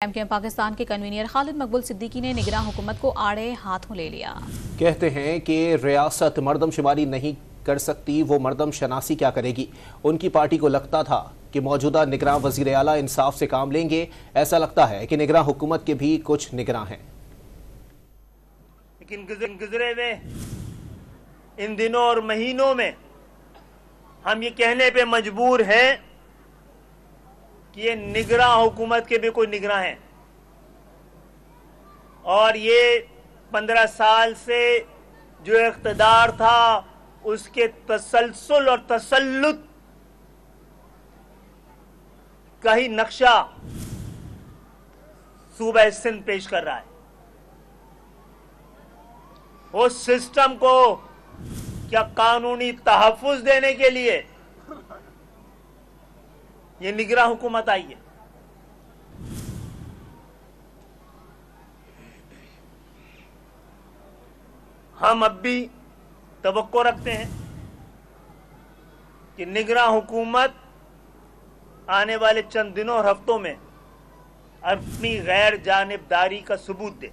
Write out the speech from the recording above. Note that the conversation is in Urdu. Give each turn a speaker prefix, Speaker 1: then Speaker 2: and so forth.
Speaker 1: کے پاکستان کے کنوینر خالد مقبول صدیقی نے نگراں حکومت کو آڑے ہاتھوں لے لیا۔
Speaker 2: کہتے ہیں کہ ریاست مردم شماری نہیں کر سکتی، وہ مردم شناسی کیا کرے گی۔ ان کی پارٹی کو لگتا تھا کہ موجودہ نگراں وزیر اعلیٰ انصاف سے کام لیں گے۔ ایسا لگتا ہے کہ نگراں حکومت کے بھی کچھ نگراں ہیں،
Speaker 3: لیکن گزرے ہوئے ان دنوں اور مہینوں میں ہم یہ کہنے پہ مجبور ہیں کہ یہ نگراں حکومت کے بھی کوئی نگراں ہیں، اور یہ 15 سال سے جو اقتدار تھا اس کے تسلسل اور تسلط کا ہی نقشہ صوبہ سندھ پیش کر رہا ہے۔ اس سسٹم کو کیا قانونی تحفظ دینے کے لیے یہ نگراں حکومت آئی ہے۔ ہم اب بھی توقع رکھتے ہیں کہ نگراں حکومت آنے والے چند دنوں اور ہفتوں میں اپنی غیر جانبداری کا ثبوت دے۔